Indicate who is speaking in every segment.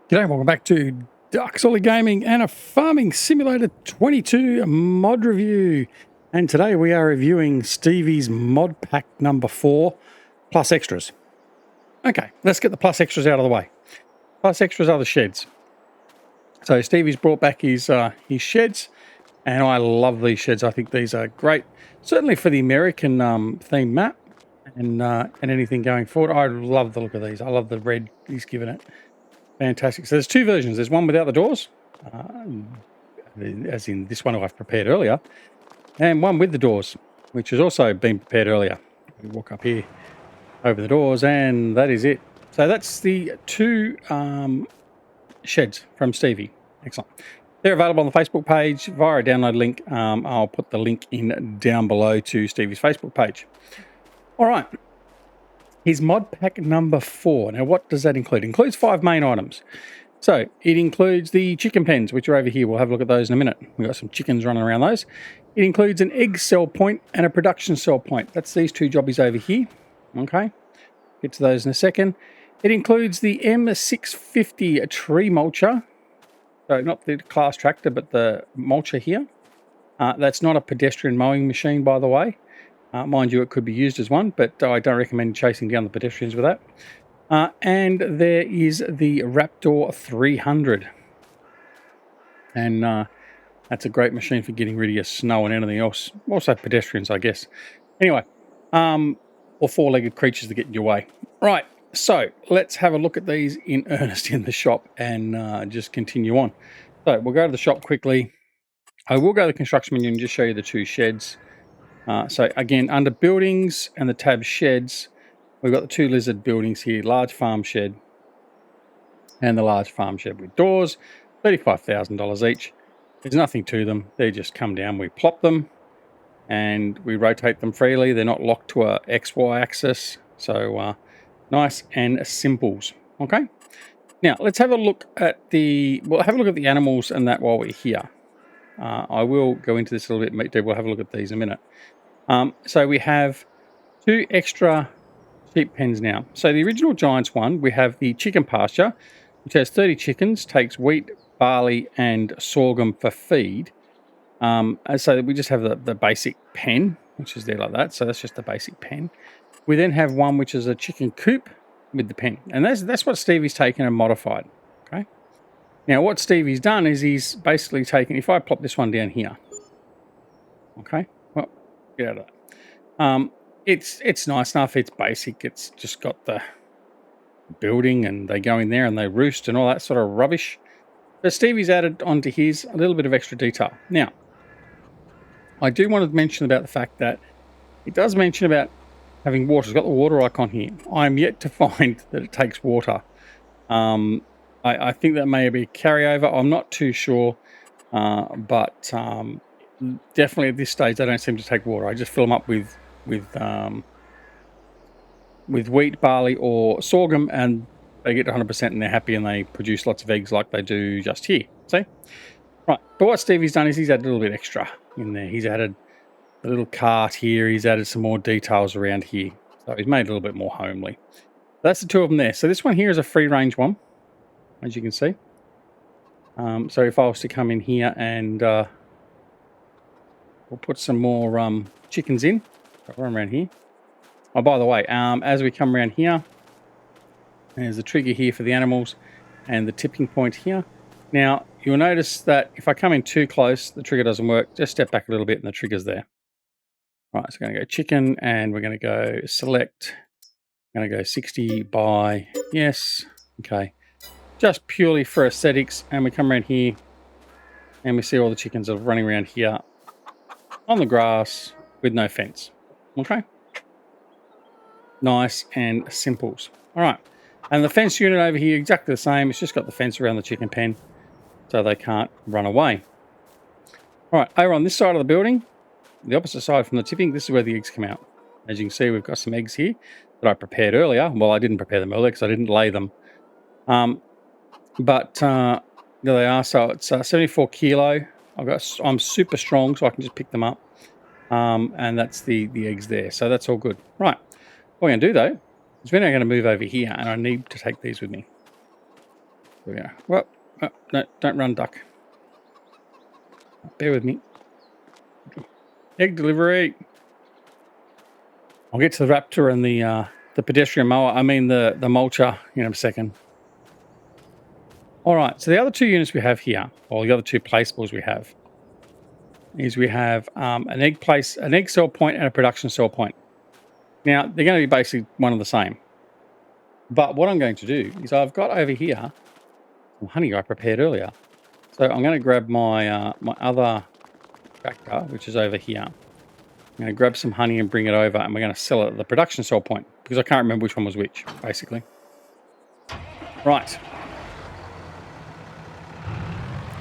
Speaker 1: G'day, welcome back to Assorted Gaming and a Farming Simulator 22 mod review. And today we are reviewing Stevie's mod pack number 4 plus extras. Okay, let's get the plus extras out of the way. Plus extras are the sheds. So Stevie's brought back his sheds, and I love these sheds. I think these are great, certainly for the American theme map and anything going forward. I love the look of these. I love the red he's given it. Fantastic. So there's two versions. There's one without the doors, as in this one I've prepared earlier, and one with the doors, which has also been prepared earlier. We walk up here over the doors, and that is it. So that's the two sheds from Stevie. Excellent. They're available on the Facebook page via a download link. I'll put the link in down below to Stevie's Facebook page. All right. His mod pack number 4. Now, what does that include? It includes 5 main items. So it includes the chicken pens, which are over here. We'll have a look at those in a minute. We've got some chickens running around those. It includes an egg cell point and a production cell point. That's these two jobbies over here. Okay, get to those in a second. It includes the M650 tree mulcher. So not the class tractor, but the mulcher here. That's not a pedestrian mowing machine, by the way. Mind you, it could be used as one, but I don't recommend chasing down the pedestrians with that. And there is the Raptor 300. And that's a great machine for getting rid of your snow and anything else. Also pedestrians, I guess. Anyway, or four-legged creatures that get in your way. Right, so let's have a look at these in earnest in the shop and just continue on. So we'll go to the shop quickly. I will go to the construction menu and just show you the two sheds. So again, under buildings and the tab sheds, we've got the two lizard buildings here, large farm shed and the large farm shed with doors, $35,000 each. There's nothing to them. They just come down, we plop them and we rotate them freely. They're not locked to a XY axis. So nice and simples. Okay. Now let's have a look at we'll have a look at the animals and that while we're here. I will go into this a little bit deeper. We'll have a look at these in a minute. So we have 2 extra sheep pens now. So the original Giants one, we have the chicken pasture, which has 30 chickens, takes wheat, barley, and sorghum for feed. And so we just have the basic pen, which is there like that. So that's just the basic pen. We then have one which is a chicken coop with the pen. And that's what Stevie's taken and modified. Okay. Now what Stevie's done is he's basically taken, if I plop this one down here, okay, well, get out of that. It's nice enough, it's basic, it's just got the building and they go in there and they roost and all that sort of rubbish. But Stevie's added onto his a little bit of extra detail. Now, I do want to mention about the fact that it does mention about having water. It's got the water icon here. I'm yet to find that it takes water. I think that may be a carryover. I'm not too sure, but definitely at this stage they don't seem to take water. I just fill them up with wheat, barley, or sorghum, and they get 100% and they're happy and they produce lots of eggs like they do just here. See? Right. But what Stevie's done is he's added a little bit extra in there. He's added a little cart here. He's added some more details around here. So he's made it a little bit more homely. That's the two of them there. So this one here is a free range one, as you can see. So if I was to come in here and we'll put some more chickens in. Run around here. Oh, by the way, as we come around here, there's the trigger here for the animals and the tipping point here. Now, you'll notice that if I come in too close, the trigger doesn't work. Just step back a little bit and the trigger's there. Right, so we're going to go chicken and we're going to go select. I'm going to go 60 by yes. Okay. Just purely for aesthetics. And we come around here and we see all the chickens are running around here on the grass with no fence. Okay. Nice and simples. All right. And the fence unit over here, exactly the same. It's just got the fence around the chicken pen so they can't run away. All right. Over on this side of the building, the opposite side from the tipping, this is where the eggs come out. As you can see, we've got some eggs here that I prepared earlier. Well, I didn't prepare them earlier because I didn't lay them. But there they are. So it's 74 kilo. I'm super strong, so I can just pick them up. And that's the eggs there. So that's all good. Right. What we're going to do, though, is we're now going to move over here, and I need to take these with me. Yeah. Well, no, don't run, duck. Bear with me. Egg delivery. I'll get to the Raptor and the pedestrian mower. I mean the mulcher in a second. All right. So the other two units we have here, or the other two placeables we have, is we have an egg cell point, and a production cell point. Now they're going to be basically one and the same. But what I'm going to do is I've got over here some honey I prepared earlier. So I'm going to grab my my other tractor, which is over here. I'm going to grab some honey and bring it over, and we're going to sell it at the production cell point because I can't remember which one was which, basically. Right.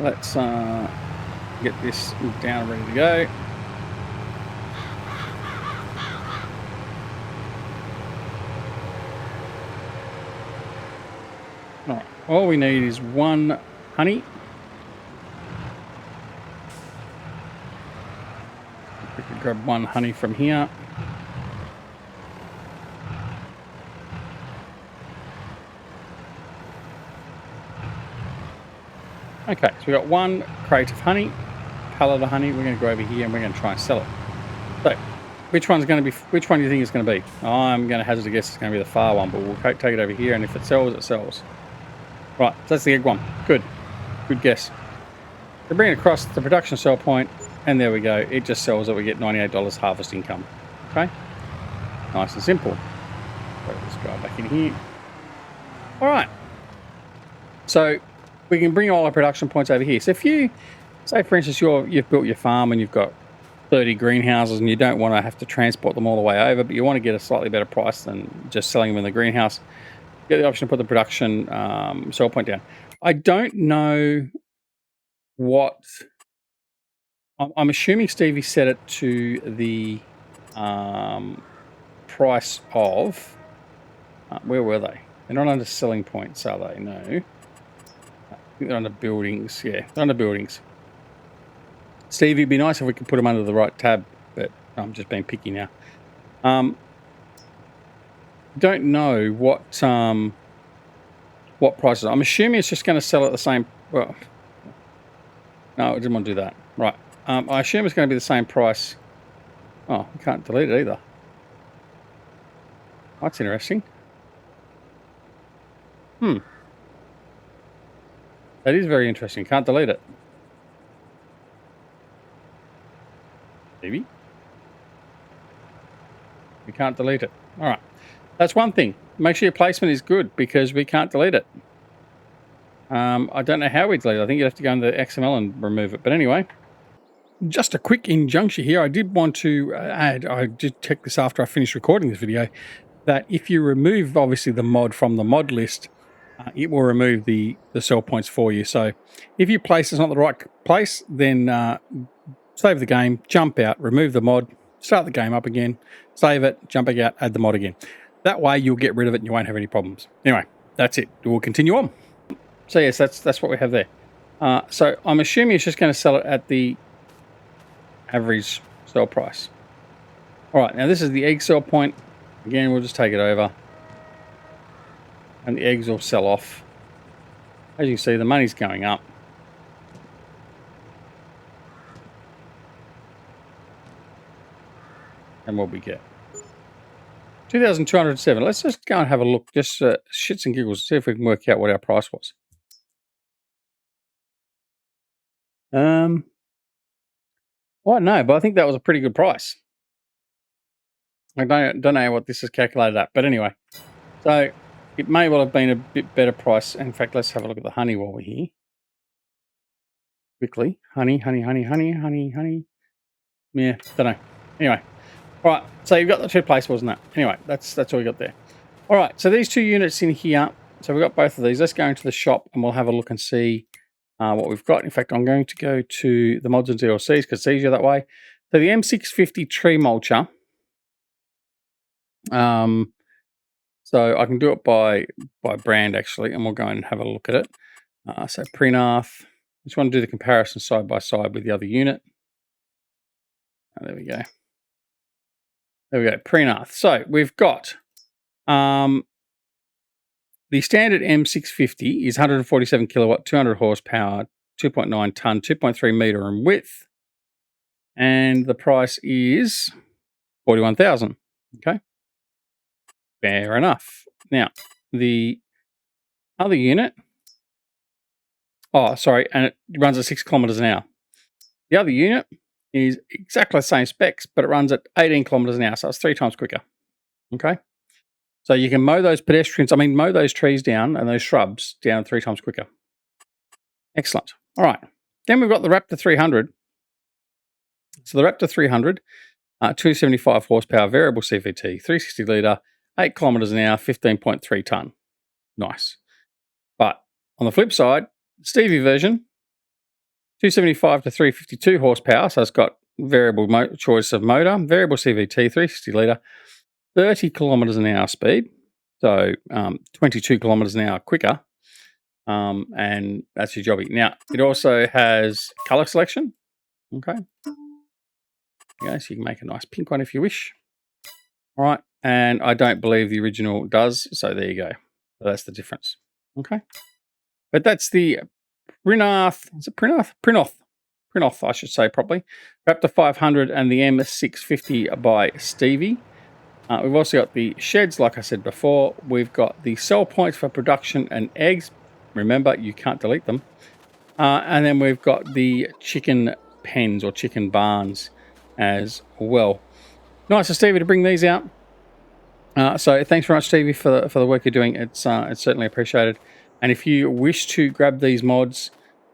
Speaker 1: Let's get this down, ready to go. All right. All we need is one honey. We could grab one honey from here. Okay, so we've got one crate of honey, pallet of honey. We're going to go over here and we're going to try and sell it. So, which one do you think it's going to be? I'm going to hazard a guess it's going to be the far one, but we'll take it over here, and if it sells, it sells. Right, so that's the egg one. Good guess. So bring it across the production cell point, and there we go. It just sells it. We get $98 harvest income. Okay, nice and simple. So let's go back in here. All right. So we can bring all our production points over here. So if you, say for instance, you've built your farm and you've got 30 greenhouses and you don't want to have to transport them all the way over, but you want to get a slightly better price than just selling them in the greenhouse, you get the option to put the production cell point down. I don't know what... I'm assuming Stevie set it to the price of... where were they? They're not under selling points, are they? No. I think they're under buildings. Yeah, they're under buildings. Stevie, it'd be nice if we could put them under the right tab, but I'm just being picky now. Don't know what prices. I'm assuming it's just going to sell at the same... Well, no, I didn't want to do that. Right. I assume it's going to be the same price. Oh, we can't delete it either. That's interesting. That is very interesting. Can't delete it. Maybe. We can't delete it. All right. That's one thing. Make sure your placement is good because we can't delete it. I don't know how we delete it. I think you have to go into XML and remove it. But anyway, just a quick injunction here. I did want to add, I did check this after I finished recording this video, that if you remove, obviously, the mod from the mod list, it will remove the sell points for you. So if your place is not the right place, then save the game, jump out, remove the mod, start the game up again, save it, jump back out, add the mod again. That way you'll get rid of it and you won't have any problems. Anyway, that's it. We'll continue on. So yes, that's what we have there. So I'm assuming it's just going to sell it at the average sell price. All right, now this is the egg sell point. Again, we'll just take it over. And the eggs will sell off. As you can see, the money's going up. And what we get. 2,207. Let's just go and have a look. Just shits and giggles. See if we can work out what our price was. Well, no, but I think that was a pretty good price. I don't know what this is calculated at. But anyway. So it may well have been a bit better price. In fact, let's have a look at the honey while we're here. Quickly. Honey. Yeah, don't know. Anyway. All right, so you've got the two placeables and that. Anyway, that's all we got there. All right, so these two units in here. So we've got both of these. Let's go into the shop and we'll have a look and see what we've got. In fact, I'm going to go to the mods and DLCs because it's easier that way. So the M650 tree mulcher. So I can do it by brand actually, and we'll go and have a look at it. So Prenath. Just want to do the comparison side by side with the other unit. There we go. There we go, Prenath. So we've got the standard M650 is 147 kilowatt, 200 horsepower, 2.9 ton, 2.3 meter in width, and the price is 41,000. Okay, fair enough. Now the other unit, oh sorry, and it runs at 6 kilometers an hour. The other unit is exactly the same specs, but it runs at 18 kilometers an hour, so it's 3 times quicker. Okay, so you can mow those mow those trees down and those shrubs down 3 times quicker. Excellent. All right, then we've got the Raptor 300. So the Raptor 300, 275 horsepower, variable CVT, 360 litre, 8 kilometers an hour, 15.3 ton. Nice. But on the flip side, Stevie version, 275 to 352 horsepower, so it's got variable choice of motor, variable CVT, 360 litre, 30 kilometers an hour speed, so 22 kilometers an hour quicker, and that's your jobby. Now, it also has colour selection, okay? Yeah, so you can make a nice pink one if you wish. All right, and I don't believe the original does, so there you go. So that's the difference, okay? But that's the Prinoth, I should say properly. Raptor 500 and the M650 by Stevie. We've also got the sheds, like I said before. We've got the cell points for production and eggs. Remember, you can't delete them. And then we've got the chicken pens or chicken barns as well. Nice of Stevie to bring these out. So thanks very much, Stevie, for the work you're doing. It's certainly appreciated. And if you wish to grab these mods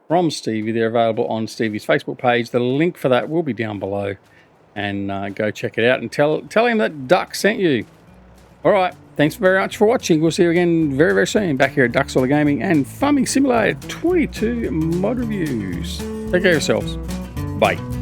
Speaker 1: from Stevie, they're available on Stevie's Facebook page. The link for that will be down below. And go check it out and tell him that Duck sent you. All right, thanks very much for watching. We'll see you again very, very soon back here at Duck Solar Gaming and Farming Simulator 22 mod reviews. Take care of yourselves. Bye.